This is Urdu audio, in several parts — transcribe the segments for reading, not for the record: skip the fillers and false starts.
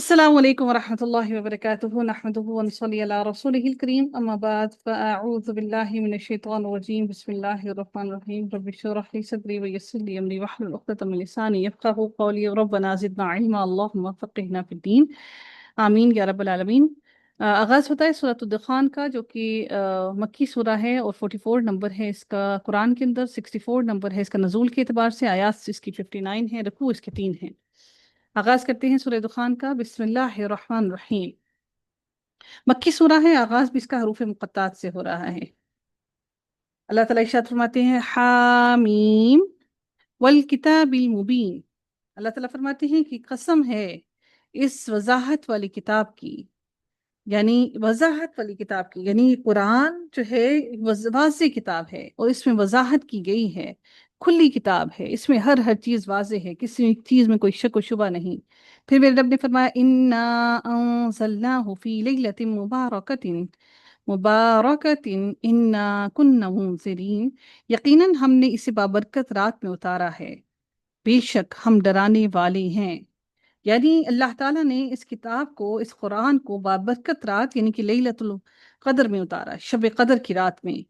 السلام عليكم ورحمة الله وبركاته. نحمده ونصلي على رسوله الكريم، أما بعد فأعوذ بالله من الشيطان الرجيم. بسم الله الرحمن الرحيم. رب اشرح لي صدري ويسر لي أمري واحلل عقدة من لساني يفقهوا قولي. ربنا زدنا علما اللهم فقهنا في الدين آمین یا رب العالمین۔ آغاز ہوتا ہے سورۃ الدخان کا، جو کہ مکی سورہ ہے اور 44 نمبر ہے اس کا قرآن کے اندر، 64 نمبر ہے اس کا نزول کے اعتبار سے، آیات اس کی 59 ہیں، رکوع اس کے 3 ہیں۔ آغاز کرتے ہیں سورہ دخان کا، بسم اللہ الرحمن الرحیم۔ مکی سورہ ہے، آغاز بھی اس کا حروف مقطعات سے ہو رہا ہے۔ اللہ تعالیٰ ارشاد فرماتے ہیں حامیم والکتاب المبین۔ اللہ تعالیٰ فرماتے ہیں کہ قسم ہے اس وضاحت والی کتاب کی، یعنی وضاحت والی کتاب کی، یعنی قرآن جو ہے واضح کتاب ہے اور اس میں وضاحت کی گئی ہے، کھلی کتاب ہے، اس میں ہر چیز واضح ہے، کسی چیز میں کوئی شک و شبہ نہیں۔ پھر میرے رب نے فرمایا انا انزلناہ فی لیلۃ مبارکۃ انا کنا منذرین، یقیناً ہم نے اسے بابرکت رات میں اتارا ہے، بے شک ہم ڈرانے والے ہیں۔ یعنی اللہ تعالیٰ نے اس کتاب کو، اس قرآن کو بابرکت رات یعنی کہ لیلۃ القدر میں اتارا، شب قدر کی رات میں،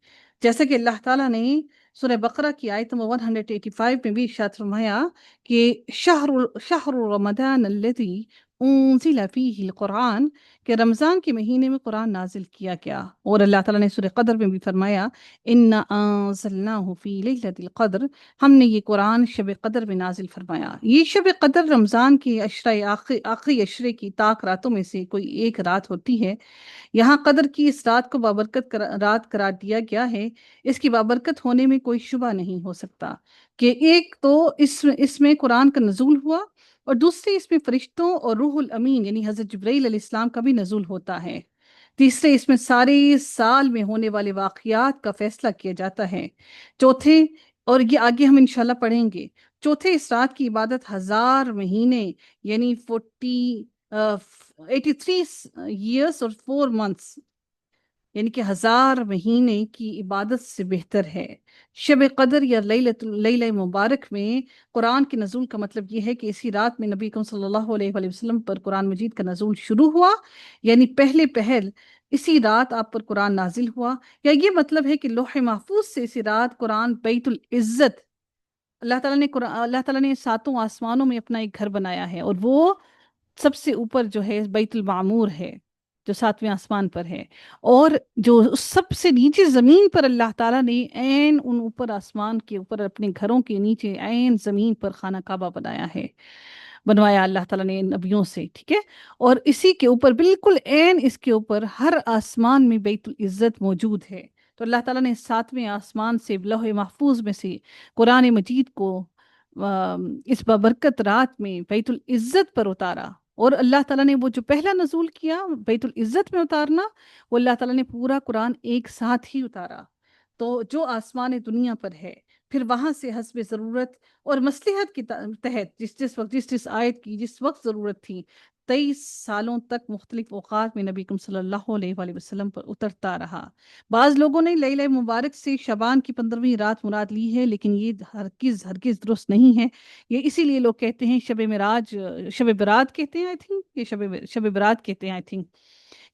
جیسا کہ اللہ تعالیٰ نے سورہ بقرہ کی آیت نمبر 185 میں بھی ارشاد فرمایا کہ شہر رمضان الذی انزل فیہ القرآن، کہ رمضان کے مہینے میں قرآن نازل کیا گیا۔ اور اللہ تعالیٰ نے سورہ قدر میں بھی فرمایا انا انزلناہ فی لیلۃ القدر، ہم نے یہ قرآن شب قدر میں نازل فرمایا۔ یہ شب قدر رمضان کی آخری عشرے کی طاق راتوں میں سے کوئی ایک رات ہوتی ہے۔ یہاں قدر کی اس رات کو بابرکت رات قرار دیا گیا ہے۔ اس کی بابرکت ہونے میں کوئی شبہ نہیں ہو سکتا کہ ایک تو اس میں قرآن کا نزول ہوا، اور دوسری اس میں فرشتوں اور روح الامین یعنی حضرت جبرائیل علیہ السلام کا بھی نزول ہوتا ہے۔ تیسرے اس میں سارے سال میں ہونے والے واقعات کا فیصلہ کیا جاتا ہے۔ چوتھے، اور یہ آگے ہم انشاءاللہ پڑھیں گے، چوتھے اس رات کی عبادت 1000 مہینے یعنی 83 years اور 4 months یعنی کہ 1000 مہینے کی عبادت سے بہتر ہے۔ شب قدر یا لیلہ مبارک میں قرآن کے نزول کا مطلب یہ ہے کہ اسی رات میں نبی اکرم صلی اللہ علیہ وآلہ وسلم پر قرآن مجید کا نزول شروع ہوا، یعنی پہل اسی رات آپ پر قرآن نازل ہوا، یا یہ مطلب ہے کہ لوح محفوظ سے اسی رات قرآن بیت العزت، اللہ تعالیٰ نے 7 آسمانوں میں اپنا ایک گھر بنایا ہے، اور وہ سب سے اوپر جو ہے بیت المعمور ہے جو 7ویں آسمان پر ہے، اور جو سب سے نیچے زمین پر اللہ تعالیٰ نے عین ان اوپر آسمان کے اوپر اپنے گھروں کے نیچے عین زمین پر خانہ کعبہ بنوایا اللہ تعالیٰ نے نبیوں سے، ٹھیک ہے، اور اسی کے اوپر بالکل عین اس کے اوپر ہر آسمان میں بیت العزت موجود ہے۔ تو اللہ تعالیٰ نے 7ویں آسمان سے لوح محفوظ میں سے قرآن مجید کو اس بابرکت رات میں بیت العزت پر اتارا، اور اللہ تعالیٰ نے وہ جو پہلا نزول کیا بیت العزت میں اتارنا، وہ اللہ تعالیٰ نے پورا قرآن ایک ساتھ ہی اتارا۔ تو جو آسمان دنیا پر ہے، پھر وہاں سے حسب ضرورت اور مصلحت کے تحت جس آیت کی جس وقت ضرورت تھی، 23 سالوں تک مختلف اوقات میں نبی اکرم صلی اللہ علیہ وآلہ وسلم پر اترتا رہا۔ بعض لوگوں نے لیلہ مبارک سے شعبان کی 15ویں رات مراد لی ہے، لیکن یہ ہرگز درست نہیں ہے۔ یہ اسی لیے لوگ کہتے ہیں شب برات کہتے ہیں، آئی تھنک یہ شب برات کہتے ہیں، آئی تھنک،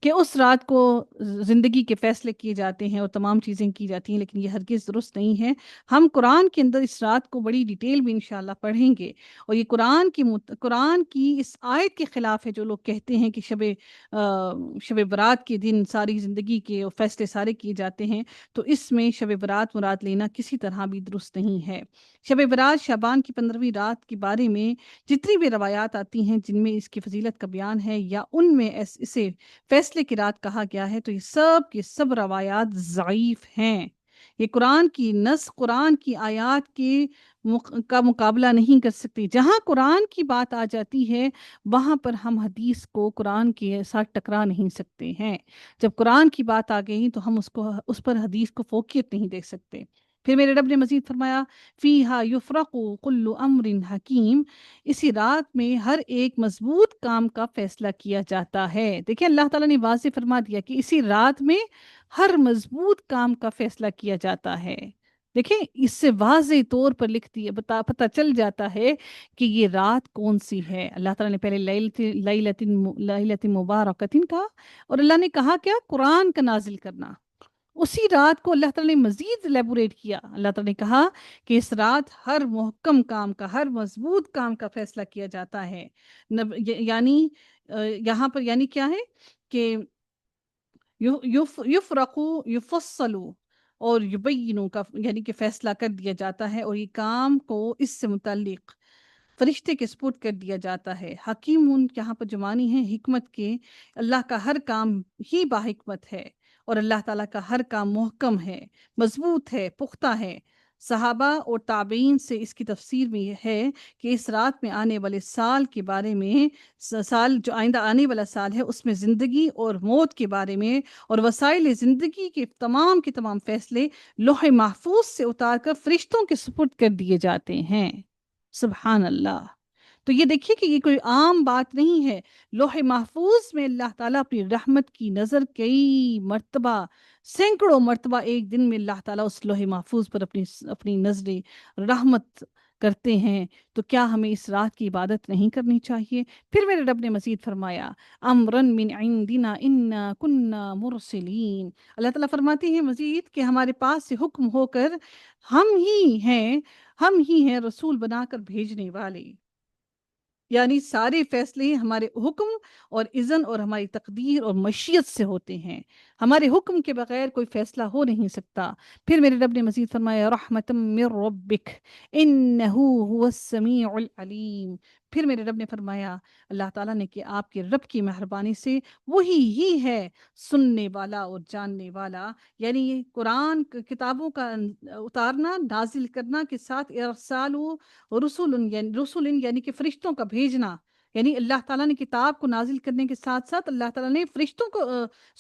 کہ اس رات کو زندگی کے فیصلے کیے جاتے ہیں اور تمام چیزیں کی جاتی ہیں، لیکن یہ ہرگز درست نہیں ہے۔ ہم قرآن کے اندر اس رات کو بڑی ڈیٹیل میں انشاءاللہ پڑھیں گے، اور یہ قرآن کی اس آیت کے خلاف ہے جو لوگ کہتے ہیں کہ شب برات کے دن ساری زندگی کے فیصلے سارے کیے جاتے ہیں۔ تو اس میں شب برات مراد لینا کسی طرح بھی درست نہیں ہے۔ شب برات شعبان کی 15ویں رات کے بارے میں جتنی بھی روایات آتی ہیں جن میں اس کی فضیلت کا بیان ہے، یا ان میں اسے فیصلے کی رات کہا گیا ہے، تو یہ سب کی سب روایات ضعیف ہیں۔ یہ قرآن کی نص، قرآن کی آیات کا مقابلہ نہیں کر سکتی۔ جہاں قرآن کی بات آ جاتی ہے وہاں پر ہم حدیث کو قرآن کے ساتھ ٹکرا نہیں سکتے ہیں۔ جب قرآن کی بات آ گئی تو ہم اس پر حدیث کو فوقیت نہیں دے سکتے۔ پھر میرے رب نے مزید فرمایا فیہا یفرق کل امر حکیم، اسی رات میں ہر ایک مضبوط کام کا فیصلہ کیا جاتا ہے۔ دیکھیں اللہ تعالیٰ نے واضح فرما دیا کہ اسی رات میں ہر مضبوط کام کا فیصلہ کیا جاتا ہے۔ دیکھیں اس سے واضح طور پر لکھ دیا پتہ چل جاتا ہے کہ یہ رات کون سی ہے۔ اللہ تعالیٰ نے پہلے لیلۃ مبارکۃ کہا، اور اللہ نے کہا کیا؟ قرآن کا نازل کرنا۔ اسی رات کو اللہ تعالیٰ نے مزید ایلیبوریٹ کیا، اللہ تعالیٰ نے کہا کہ اس رات ہر محکم کام کا، ہر مضبوط کام کا فیصلہ کیا جاتا ہے۔ یعنی یہاں پر یعنی کیا ہے کہ یفرقو یفصلو اور یبینو کا یعنی کہ فیصلہ کر دیا جاتا ہے، اور یہ کام کو اس سے متعلق فرشتے کے سپرد کر دیا جاتا ہے۔ حکیمون یہاں پر جو معنی ہے حکمت کے، اللہ کا ہر کام ہی باحکمت ہے، اور اللہ تعالیٰ کا ہر کام محکم ہے، مضبوط ہے، پختہ ہے۔ صحابہ اور تابعین سے اس کی تفسیر میں یہ ہے کہ اس رات میں آنے والے سال کے بارے میں، سال جو آئندہ آنے والا سال ہے اس میں زندگی اور موت کے بارے میں اور وسائل زندگی کے تمام فیصلے لوح محفوظ سے اتار کر فرشتوں کے سپرد کر دیے جاتے ہیں۔ سبحان اللہ۔ تو یہ دیکھیے کہ یہ کوئی عام بات نہیں ہے۔ لوح محفوظ میں اللہ تعالیٰ اپنی رحمت کی نظر کئی مرتبہ، سینکڑوں مرتبہ ایک دن میں اللہ تعالیٰ اس لوح محفوظ پر اپنی نظر رحمت کرتے ہیں۔ تو کیا ہمیں اس رات کی عبادت نہیں کرنی چاہیے؟ پھر میرے رب نے مزید فرمایا، امرن من عندنا انا کننا مرسلین۔ اللہ تعالیٰ فرماتے ہیں مزید کہ ہمارے پاس سے حکم ہو کر ہم ہی ہیں رسول بنا کر بھیجنے والے۔ یعنی سارے فیصلے ہمارے حکم اور اذن اور ہماری تقدیر اور مشیت سے ہوتے ہیں، ہمارے حکم کے بغیر کوئی فیصلہ ہو نہیں سکتا۔ پھر میرے رب نے مزید فرمایا، رحمتا من ربک انہ هو السمیع العلیم۔ پھر میرے رب نے فرمایا اللہ تعالیٰ نے کہ آپ کے رب کی مہربانی سے وہی ہی ہے سننے والا اور جاننے والا۔ یعنی یہ قرآن کتابوں کا اتارنا، نازل کرنا کے ساتھ ارسال رسول یعنی کہ فرشتوں کا بھیجنا، یعنی اللہ تعالیٰ نے کتاب کو نازل کرنے کے ساتھ ساتھ اللہ تعالیٰ نے فرشتوں کو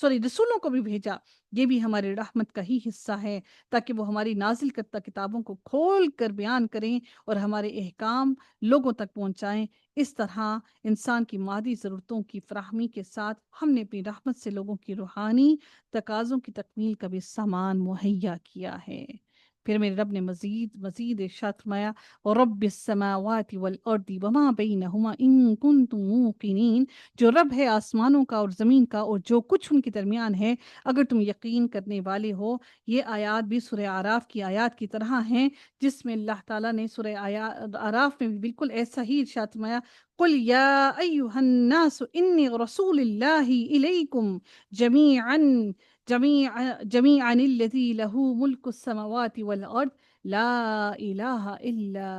رسولوں کو بھی بھیجا۔ یہ بھی ہماری رحمت کا ہی حصہ ہے، تاکہ وہ ہماری نازل کرتا کتابوں کو کھول کر بیان کریں اور ہمارے احکام لوگوں تک پہنچائیں۔ اس طرح انسان کی مادی ضرورتوں کی فراہمی کے ساتھ ہم نے اپنی رحمت سے لوگوں کی روحانی تقاضوں کی تکمیل کا بھی سامان مہیا کیا ہے۔ پھر میرے رب نے مزید ارشاد فرمایا، رب السماوات والارض وما بینہما ان کنتم موقنین۔ جو رب ہے آسمانوں کا اور زمین کا اور جو کچھ ان کے درمیان ہے، اگر تم یقین کرنے والے ہو۔ یہ آیات بھی سورہ اعراف کی آیات کی طرح ہیں، جس میں اللہ تعالیٰ نے سورہ اعراف میں بھی بالکل ایسا ہی ارشاد فرمایا، قل یا ایہا الناس انی رسول اللہ الیکم جمیعا جميعا الذي له ملك السماوات والأرض لا إله إلا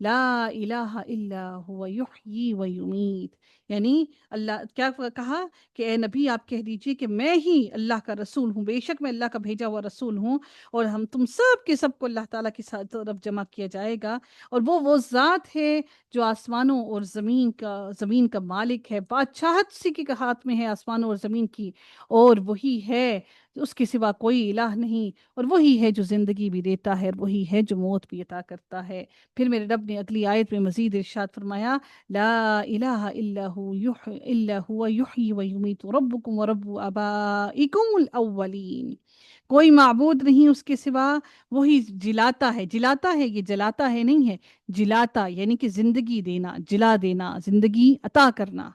لا إله إلا هو يحيي ويميت۔ یعنی اللہ کیا کہا کہ اے نبی آپ کہہ دیجئے کہ میں ہی اللہ کا رسول ہوں، بے شک میں اللہ کا بھیجا ہوا رسول ہوں، اور ہم تم سب کے سب کو اللہ تعالیٰ کی طرف جمع کیا جائے گا۔ اور وہ ذات ہے جو آسمانوں اور زمین کا مالک ہے، بادشاہت اسی کے ہاتھ میں ہے آسمانوں اور زمین کی، اور وہی ہے، اس کے سوا کوئی الہ نہیں، اور وہی ہے جو زندگی بھی دیتا ہے اور وہی ہے جو موت بھی عطا کرتا ہے۔ پھر میرے رب نے اگلی آیت میں مزید ارشاد فرمایا، لا الہ الا هو یحیی و یمیت ربکم و رب آبائکم الاولین۔ کوئی معبود نہیں اس کے سوا، وہی جلاتا ہے یہ جلاتا ہے نہیں ہے، جلاتا یعنی کہ زندگی دینا، جلا دینا، زندگی عطا کرنا۔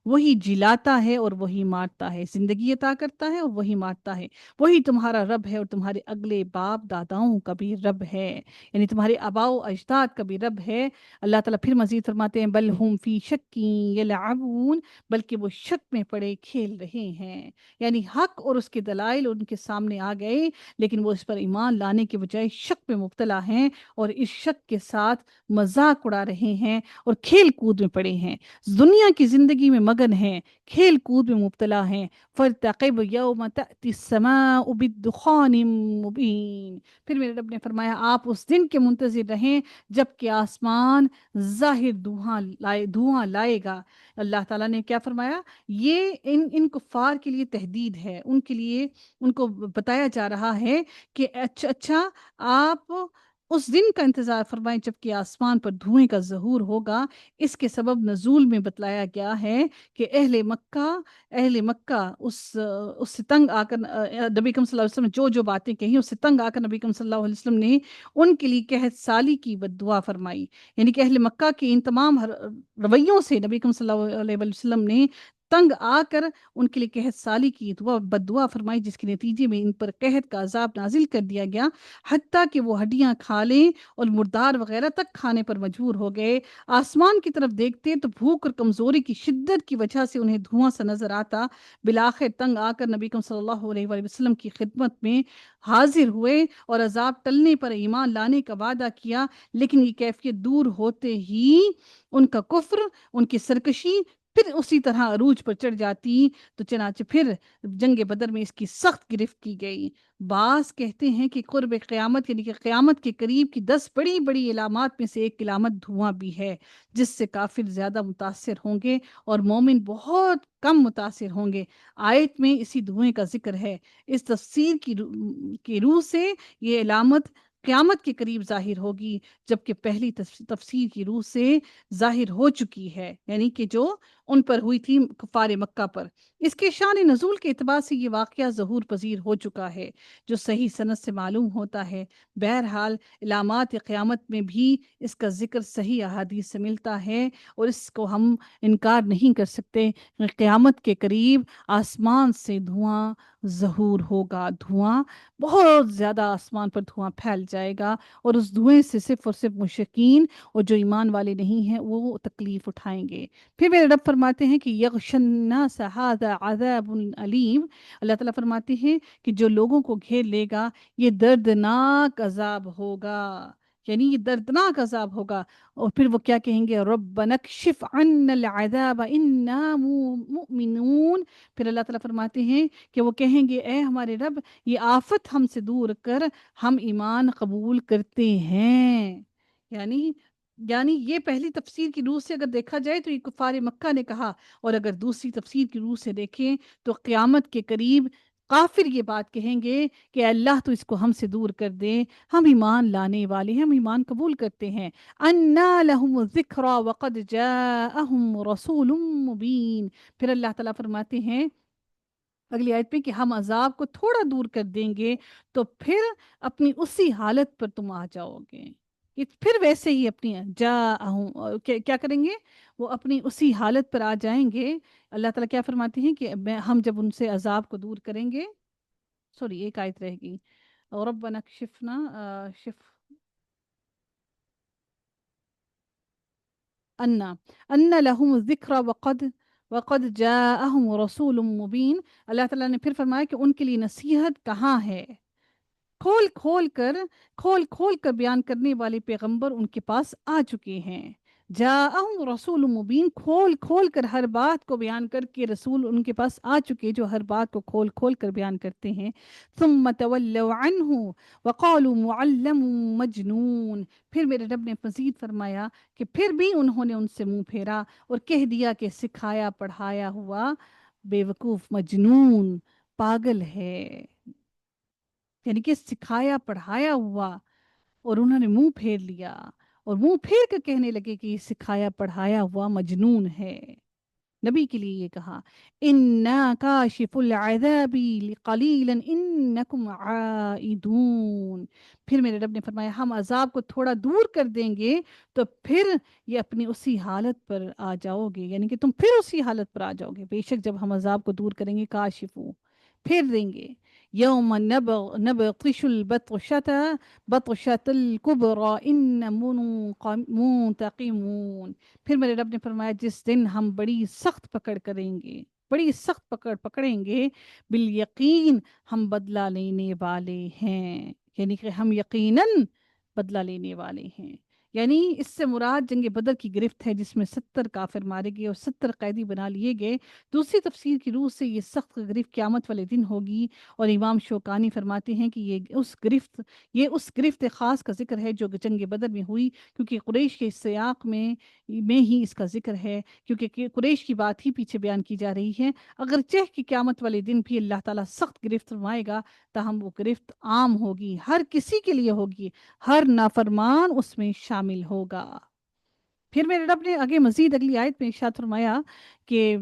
وہی جلاتا ہے اور وہی مارتا ہے، زندگی عطا کرتا ہے اور وہی مارتا ہے۔ وہی تمہارا رب ہے اور تمہارے اگلے باپ داداؤں کا بھی رب ہے، یعنی تمہارے آباء و اجداد کا بھی رب ہے۔ اللہ تعالیٰ پھر مزید فرماتے ہیں، بل ہم فی شک یلعبون، بلکہ وہ شک میں پڑے کھیل رہے ہیں۔ یعنی حق اور اس کے دلائل ان کے سامنے آ گئے، لیکن وہ اس پر ایمان لانے کے بجائے شک میں مبتلا ہیں، اور اس شک کے ساتھ مذاق اڑا رہے ہیں اور کھیل کود میں پڑے ہیں، دنیا کی زندگی میں مگن ہیں، کھیل کود میں مبتلا ہیں۔ فَارْتَقِبْ يَوْمَ تَأْتِي السَّمَاءُ بِالدُّخَانٍ مُبِينٍ۔ پھر میرے رب نے فرمایا آپ اس دن کے منتظر رہیں جب کہ آسمان ظاہر دھواں لائے گا۔ اللہ تعالیٰ نے کیا فرمایا؟ یہ ان کفار کے لیے تہدید ہے، ان کے لیے ان کو بتایا جا رہا ہے کہ اچھا آپ اس دن کا انتظار فرمائیں جبکہ آسمان پر دھوئیں کا ظہور ہوگا۔ اس کے سبب نزول میں بتلایا گیا ہے کہ اہل مکہ اس سے تنگ آ کر نبی کریم صلی اللہ علیہ وسلم نے جو باتیں کہیں اس سے تنگ آ کر نبی کریم صلی اللہ علیہ وسلم نے ان کے لیے قحط سالی کی بد دعا فرمائی، یعنی کہ اہل مکہ کے ان تمام رویوں سے نبی کریم صلی اللہ علیہ وسلم نے تنگ آ کر ان کے لیے قحط سالی کی بد دعا فرمائی، جس کے نتیجے میں ان پر قحط کا عذاب نازل کر دیا گیا، حتیٰ کہ وہ ہڈیاں کھا لیں اور مردار وغیرہ تک کھانے پر مجبور ہو گئے۔ آسمان کی طرف دیکھتے تو بھوک اور کمزوری کی شدت کی وجہ سے انہیں دھواں سا نظر آتا۔ بالآخر تنگ آ کر نبی کریم صلی اللہ علیہ وآلہ وسلم کی خدمت میں حاضر ہوئے اور عذاب ٹلنے پر ایمان لانے کا وعدہ کیا، لیکن یہ کیفیت دور ہوتے ہی ان کا کفر، ان کی سرکشی پھر اسی طرح عروج پر چڑھ جاتی، تو چنانچہ پھر جنگ بدر میں اس کی سخت گرفت کی گئی۔ بعض کہتے ہیں کہ قرب قیامت یعنی کہ قیامت کے قریب کی 10 بڑی بڑی علامات میں سے ایک علامت دھواں بھی ہے، جس سے کافر زیادہ متاثر ہوں گے اور مومن بہت کم متاثر ہوں گے۔ آیت میں اسی دھوئیں کا ذکر ہے۔ اس تفسیر کی روح سے یہ علامت قیامت کے قریب ظاہر ہوگی، جبکہ پہلی تفسیر کی روح سے ظاہر ہو چکی ہے، یعنی کہ جو ان پر ہوئی تھی کفار مکہ پر۔ اس کے شان نزول کے اعتبار سے یہ واقعہ ظہور پذیر ہو چکا ہے، جو صحیح سند سے معلوم ہوتا ہے۔ بہرحال علامات قیامت میں بھی اس کا ذکر صحیح احادیث سے ملتا ہے، اور اس کو ہم انکار نہیں کر سکتے کہ قیامت کے قریب آسمان سے دھواں ظہور ہوگا، دھواں بہت زیادہ آسمان پر دھواں پھیل جائے گا، اور اس دھوئیں سے صرف اور صرف مشرکین اور جو ایمان والے نہیں ہیں وہ تکلیف اٹھائیں گے۔ پھر میرے رب فرماتے ہیں کہ یغشی الناس ھذا عذاب علیم، اللہ تعالیٰ فرماتے ہیں کہ جو لوگوں کو گھیر لے گا یہ دردناک عذاب ہوگا، یعنی یہ دردناک عذاب ہوگا۔ اور پھر وہ کیا کہیں گے؟ ربنا اکشف عنا العذاب انا مؤمنون، پھر اللہ تعالیٰ فرماتے ہیں کہ وہ کہیں گے اے ہمارے رب یہ آفت ہم سے دور کر، ہم ایمان قبول کرتے ہیں۔ یعنی یہ پہلی تفسیر کی روح سے اگر دیکھا جائے تو یہ کفار مکہ نے کہا، اور اگر دوسری تفسیر کی روح سے دیکھیں تو قیامت کے قریب کافر یہ بات کہیں گے کہ اے اللہ تو اس کو ہم سے دور کر دے، ہم ایمان لانے والے ہیں، ہم ایمان قبول کرتے ہیں۔ انا لهم الذکری وقد جاءهم رسول مبین، پھر اللہ تعالیٰ فرماتے ہیں اگلی آیت پہ کہ ہم عذاب کو تھوڑا دور کر دیں گے تو پھر اپنی اسی حالت پر تم آ جاؤ گے، کہ پھر ویسے ہی اپنی کیا کریں گے؟ وہ اپنی اسی حالت پر آ جائیں گے۔ اللہ تعالیٰ کیا فرماتے ہیں کہ ہم جب ان سے عذاب کو دور کریں گے، سوری ایک آیت رہ گئی، ربنا کشفنا شف ان لهم الذکر وقد جاءهم رسول مبین، اللہ تعالیٰ نے پھر فرمایا کہ ان کے لیے نصیحت کہاں ہے، کھول کھول کر بیان کرنے والے پیغمبر ان کے پاس آ چکے ہیں۔ جاءہم رسول مبین، کھول کر ہر بات کو بیان کر کے رسول ان کے پاس آ چکے جو ہر بات کو کھول کر بیان کرتے ہیں۔ ثم تولوا عنہ وقالوا معلم مجنون، پھر میرے رب نے مزید فرمایا کہ پھر بھی انہوں نے ان سے منہ پھیرا اور کہہ دیا کہ سکھایا پڑھایا ہوا بے وقوف، مجنون، پاگل ہے، یعنی کہ سکھایا پڑھایا ہوا، اور انہوں نے منہ پھیر لیا اور منہ پھیر کر کہنے لگے کہ یہ سکھایا پڑھایا ہوا مجنون ہے۔ نبی کے لیے یہ کہا اِنَّا كَاشِفُ الْعَذَابِ قَلِيلًا إِنَّكُمْ عَائِدُونَ، پھر میرے رب نے فرمایا ہم عذاب کو تھوڑا دور کر دیں گے تو پھر یہ اپنی اسی حالت پر آ جاؤ گے، یعنی کہ تم پھر اسی حالت پر آ جاؤ گے۔ بے شک جب ہم عذاب کو دور کریں گے، کاشفو پھر دیں گے، یوم نبطش البطشۃ بطشۃ الکبری ان منتقمون، پھر میرے رب نے فرمایا جس دن ہم بڑی سخت پکڑ کریں گے، بڑی سخت پکڑیں گے، بالیقین ہم بدلہ لینے والے ہیں، یعنی کہ ہم یقیناً بدلہ لینے والے ہیں۔ یعنی اس سے مراد جنگ بدر کی گرفت ہے، جس میں 70 کافر مارے گئے اور 70 قیدی بنا لیے گئے۔ دوسری تفسیر کی روح سے یہ سخت گرفت قیامت والے دن ہوگی، اور امام شوکانی فرماتے ہیں کہ یہ اس گرفت خاص کا ذکر ہے جو جنگ بدر میں ہوئی، کیونکہ قریش کے سیاق میں ہی اس کا ذکر ہے، کیونکہ قریش کی بات ہی پیچھے بیان کی جا رہی ہے۔ اگرچہ کہ قیامت والے دن بھی اللہ تعالیٰ سخت گرفت فرمائے گا، تاہم وہ گرفت عام ہوگی، ہر کسی کے لیے ہوگی، ہر نافرمان اس میں شامل ہوگا۔ پھر میرے رب نے آگے مزید اگلی آیت میں ارشاد فرمایا کہ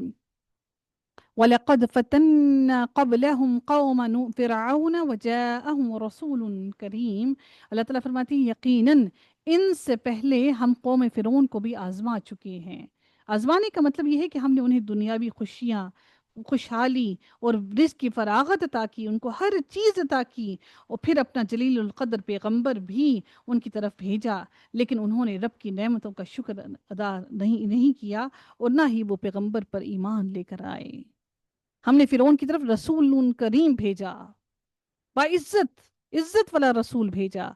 وَلَقَدْ فَتَنَّا قَبْلَهُمْ قَوْمَ فِرْعَوْنَ وَجَاءَهُمْ رَسُولٌ کریم۔ اللہ تعالیٰ فرماتی ہیں یقیناً ان سے پہلے ہم قوم فرعون کو بھی آزما چکے ہیں۔ آزمانے کا مطلب یہ ہے کہ ہم نے انہیں دنیاوی خوشیاں، خوشحالی اور رزق کی فراغت عطا کی، ان کو ہر چیز عطا کی، اور پھر اپنا جلیل القدر پیغمبر بھی ان کی طرف بھیجا، لیکن انہوں نے رب کی نعمتوں کا شکر ادا نہیں کیا، اور نہ ہی وہ پیغمبر پر ایمان لے کر آئے۔ ہم نے فرعون کی طرف رسول کریم بھیجا، باعزت عزت والا رسول بھیجا،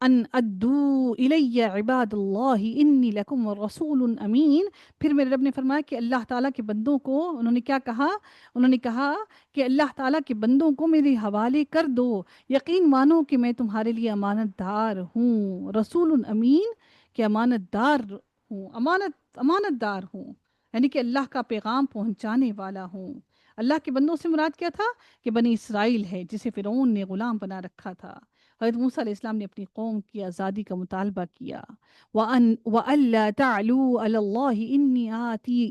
ان ادو الی عباد اللہ انی لکم رسول امین۔ پھر میرے رب نے فرمایا کہ اللہ تعالیٰ کے بندوں کو انہوں نے کیا کہا؟ انہوں نے کہا کہ اللہ تعالیٰ کے بندوں کو میرے حوالے کر دو، یقین مانو کہ میں تمہارے لیے امانت دار ہوں، رسول امین، کہ امانت دار ہوں، امانت دار ہوں، یعنی کہ اللہ کا پیغام پہنچانے والا ہوں۔ اللہ کے بندوں سے مراد کیا تھا؟ کہ بنی اسرائیل ہے، جسے فرعون نے غلام بنا رکھا تھا۔ حضرت موسیٰ علیہ السلام نے اپنی قوم کی آزادی کا مطالبہ کیا، وَأَلَّا تَعْلُوا عَلَى اللَّهِ إِنِّي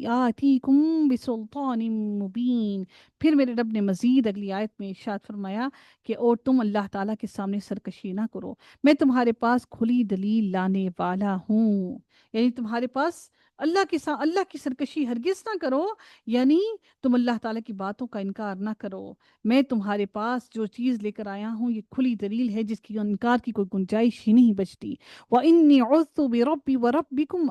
آتِيكُمْ بِسُلْطَانٍ مُبِينٍ۔ پھر میرے رب نے مزید اگلی آیت میں ارشاد فرمایا کہ اور تم اللہ تعالیٰ کے سامنے سرکشی نہ کرو، میں تمہارے پاس کھلی دلیل لانے والا ہوں۔ یعنی تمہارے پاس اللہ کی سرکشی ہرگز نہ کرو، یعنی تم اللہ تعالیٰ کی باتوں کا انکار نہ کرو۔ میں تمہارے پاس جو چیز لے کر آیا ہوں یہ کھلی دلیل ہے، جس کی انکار کی کوئی گنجائش ہی نہیں بچتی۔ وَإِنِّي عُذْتُ بِرَبِّي وَرَبِّكُمْ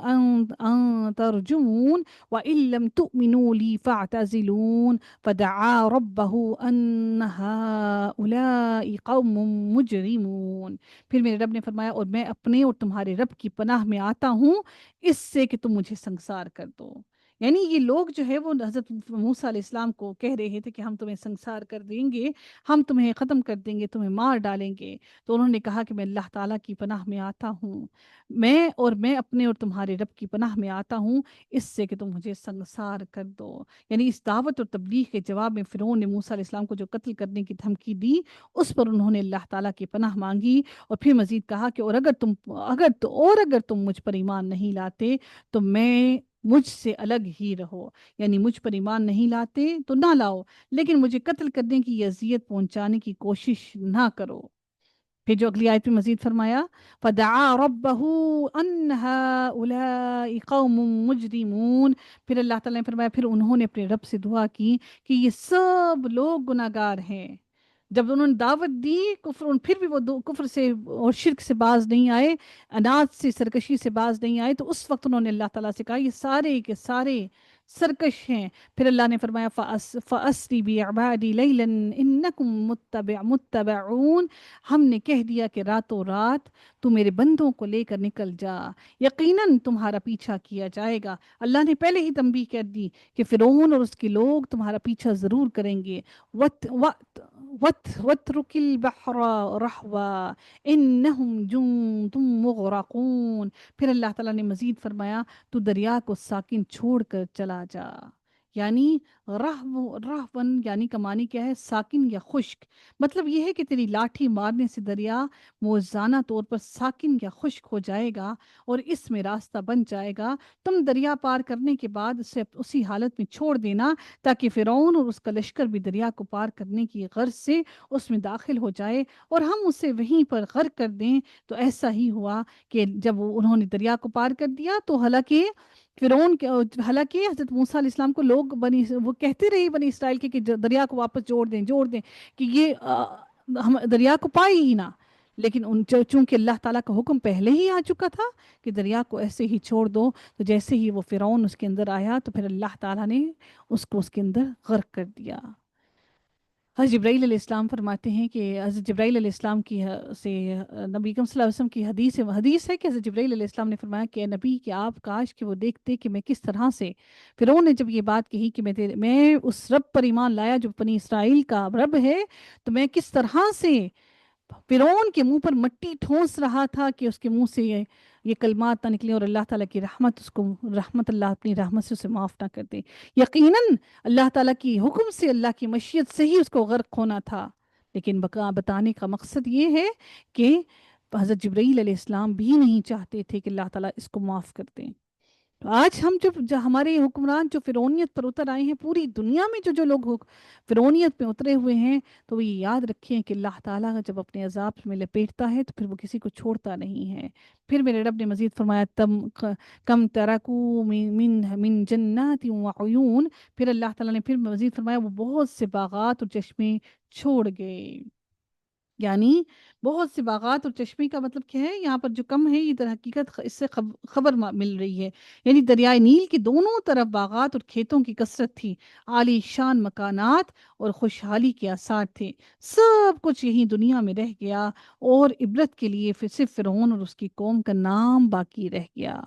أَن تَرْجُمُونَ وَإِن لَّمْ تُؤْمِنُوا لِي فَاعْتَزِلُونَ فَدَعَا رَبَّهُ أَنَّ هَٰؤُلَاءِ قَوْمٌ مُجْرِمُونَ۔ پھر میرے رب نے فرمایا اور میں اپنے اور تمہارے رب کی پناہ میں آتا ہوں اس سے کہ تم مجھے سنگسار کر دو۔ یعنی یہ لوگ جو ہے وہ حضرت موسیٰ علیہ السلام کو کہہ رہے تھے کہ ہم تمہیں سنسار کر دیں گے، ہم تمہیں ختم کر دیں گے، تمہیں مار ڈالیں گے۔ تو انہوں نے کہا کہ میں اللہ تعالیٰ کی پناہ میں آتا ہوں، میں اپنے اور تمہارے رب کی پناہ میں آتا ہوں اس سے کہ تم مجھے سنسار کر دو۔ یعنی اس دعوت اور تبلیغ کے جواب میں فرعون نے موسیٰ علیہ السلام کو جو قتل کرنے کی دھمکی دی، اس پر انہوں نے اللہ تعالیٰ کی پناہ مانگی، اور پھر مزید کہا کہ اگر تم مجھ پر ایمان نہیں لاتے تو مجھ سے الگ ہی رہو، یعنی مجھ پر ایمان نہیں لاتے تو نہ لاؤ، لیکن مجھے قتل کرنے کی اذیت پہنچانے کی کوشش نہ کرو۔ پھر جو اگلی آیت میں مزید فرمایا فَدَعَا رَبَّهُ أَنَّ هَٰؤُلَاءِ قَوْمٌ مُجْرِمُونَ۔ پھر اللہ تعالیٰ نے فرمایا، پھر انہوں نے اپنے رب سے دعا کی کہ یہ سب لوگ گناہگار ہیں۔ جب انہوں نے دعوت دی کفر، پھر بھی وہ کفر سے اور شرک سے باز نہیں آئے، انات سے، سرکشی سے باز نہیں آئے، تو اس وقت انہوں نے اللہ تعالیٰ سے کہا یہ سارے کے سارے سرکش ہیں۔ پھر اللہ نے فرمایا فَأَسْرِ بِعِبَادِي لَيْلًا إِنَّكُمْ مُتَّبَعُونَ۔ ہم نے کہہ دیا کہ راتوں رات تو میرے بندوں کو لے کر نکل جا، یقیناً تمہارا پیچھا کیا جائے گا۔ اللہ نے پہلے ہی تنبیہ کر دی کہ فرعون اور اس کے لوگ تمہارا پیچھا ضرور کریں گے۔ وَاتْرُكِ الْبَحْرَ رَهْوًا إِنَّهُمْ جُندٌ مُغْرَقُونَ۔ پھر اللہ تعالیٰ نے مزید فرمایا تو دریا کو ساکن چھوڑ کر چلا جا، یعنی رہون یعنی کا معنی کیا ہے؟ ساکن یا خشک۔ مطلب یہ ہے کہ تیری لاٹھی مارنے سے دریا موزانہ طور پر ساکن یا خشک ہو جائے گا اور اس میں راستہ بن جائے گا۔ تم دریا پار کرنے کے بعد اسے اسی حالت میں چھوڑ دینا تاکہ فرعون اور اس کا لشکر بھی دریا کو پار کرنے کی غرض سے اس میں داخل ہو جائے اور ہم اسے وہیں پر غرق کر دیں۔ تو ایسا ہی ہوا کہ جب انہوں نے دریا کو پار کر دیا تو حالانکہ حضرت موسیٰ علیہ السلام کو لوگ وہ کہتے رہے بنی اسرائیل کے کہ دریا کو واپس جوڑ دیں کہ یہ ہم دریا کو پائے ہی نہ، لیکن چونکہ اللہ تعالیٰ کا حکم پہلے ہی آ چکا تھا کہ دریا کو ایسے ہی چھوڑ دو، تو جیسے ہی وہ فرعون اس کے اندر آیا تو پھر اللہ تعالیٰ نے اس کو اس کے اندر غرق کر دیا۔ حضرت جبرائیل علیہ السلام فرماتے ہیں کہ حضرت جبرائیل علیہ السلام کی سے نبی اکرم صلی اللہ علیہ وسلم کی حدیث ہے کہ حضرت جبرائیل علیہ السلام نے فرمایا کہ اے نبی کہ آپ کاش کہ وہ دیکھتے کہ میں کس طرح سے، فرعون نے جب یہ بات کہی کہ میں اس رب پر ایمان لایا جو بنی اسرائیل کا رب ہے، تو میں کس طرح سے فرعون کے منہ پر مٹی ٹھونس رہا تھا کہ اس کے منہ سے یہ کلمات نہ نکلیں اور اللہ تعالیٰ کی رحمت اس کو، رحمت اللہ اپنی رحمت سے اسے معاف نہ کر دے۔ یقیناً اللہ تعالیٰ کی حکم سے، اللہ کی مشیت سے ہی اس کو غرق ہونا تھا، لیکن بتانے کا مقصد یہ ہے کہ حضرت جبرائیل علیہ السلام بھی نہیں چاہتے تھے کہ اللہ تعالیٰ اس کو معاف کر دیں۔ تو آج ہم جو ہمارے حکمران جو فرعونیت پر اتر آئے ہیں، پوری دنیا میں جو لوگ فرعونیت پہ اترے ہوئے ہیں، تو وہ یہ یاد رکھیں کہ اللہ تعالیٰ جب اپنے عذاب میں لپیٹتا ہے تو پھر وہ کسی کو چھوڑتا نہیں ہے۔ پھر میرے رب نے مزید فرمایا کم ترکو من جنات وعیون، پھر اللہ تعالیٰ نے پھر مزید فرمایا وہ بہت سے باغات اور چشمے چھوڑ گئے۔ یعنی بہت سے باغات اور چشمے کا مطلب کیا ہے یہاں پر جو کم ہے، یہ در حقیقت اس سے خبر مل رہی ہے، یعنی دریائے نیل کی دونوں طرف باغات اور کھیتوں کی کثرت تھی، عالی شان مکانات اور خوشحالی کے آثار تھے، سب کچھ یہی دنیا میں رہ گیا اور عبرت کے لیے پھر صرف فرعون اور اس کی قوم کا نام باقی رہ گیا،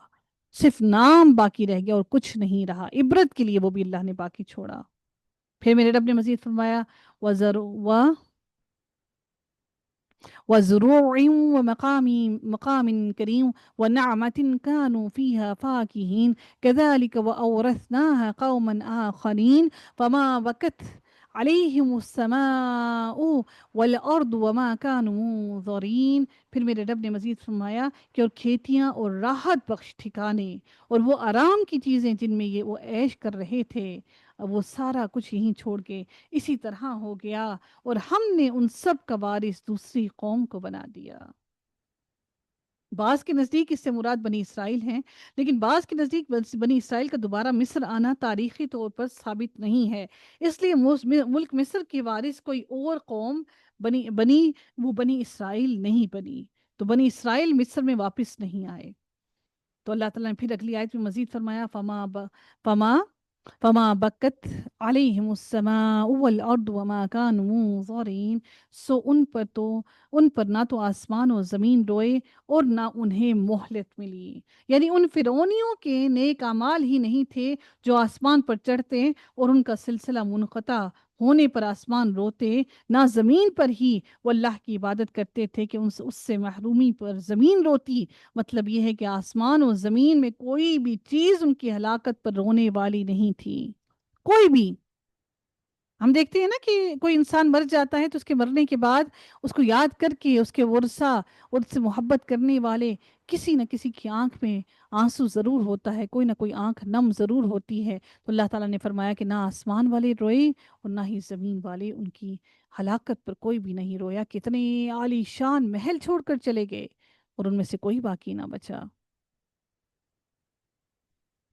صرف نام باقی رہ گیا اور کچھ نہیں رہا، عبرت کے لیے وہ بھی اللہ نے باقی چھوڑا۔ پھر میرے رب نے مزید فرمایا وَزَرُوا وزروع مقام كريم ونعمة كانوا فيها فاكهين كذلك وأورثناها قوما آخرين فما بكت عليهم السماء والأرض وما كانوا منظرين۔ پھر میرے رب نے مزید فرمایا کہ اور کھیتیاں اور راحت بخش ٹھکانے اور وہ آرام کی چیزیں جن میں یہ وہ عیش کر رہے تھے، اب وہ سارا کچھ یہیں چھوڑ کے اسی طرح ہو گیا، اور ہم نے ان سب کا وارث دوسری قوم کو بنا دیا۔ بعض کے نزدیک اس سے مراد بنی اسرائیل ہیں، لیکن بعض کے نزدیک بنی اسرائیل کا دوبارہ مصر آنا تاریخی طور پر ثابت نہیں ہے، اس لیے ملک مصر کے وارث کوئی اور قوم وہ بنی اسرائیل نہیں بنی، تو بنی اسرائیل مصر میں واپس نہیں آئے۔ تو اللہ تعالیٰ نے پھر اگلی آیت میں مزید فرمایا فما فما بکت علیہم السماء والارض وما كانوا منظرین، سو ان پر نہ تو آسمان و زمین روئے اور نہ انہیں مہلت ملی، یعنی ان فرعونیوں کے نیک اعمال ہی نہیں تھے جو آسمان پر چڑھتے اور ان کا سلسلہ منقطع ہونے پر آسمان روتے، نہ زمین پر ہی وہ اللہ کی عبادت کرتے تھے کہ اس سے محرومی پر زمین روتی۔ مطلب یہ ہے کہ آسمان و زمین میں کوئی بھی چیز ان کی ہلاکت پر رونے والی نہیں تھی، کوئی بھی۔ ہم دیکھتے ہیں نا کہ کوئی انسان مر جاتا ہے تو اس کے مرنے کے بعد اس کو یاد کر کے اس کے ورثہ اور اس سے محبت کرنے والے کسی نہ کسی کی آنکھ میں آنسو ضرور ہوتا ہے، کوئی نہ کوئی آنکھ نم ضرور ہوتی ہے۔ تو اللہ تعالیٰ نے فرمایا کہ نہ آسمان والے روئے اور نہ ہی زمین والے، ان کی ہلاکت پر کوئی بھی نہیں رویا، کتنے عالی شان محل چھوڑ کر چلے گئے اور ان میں سے کوئی باقی نہ بچا۔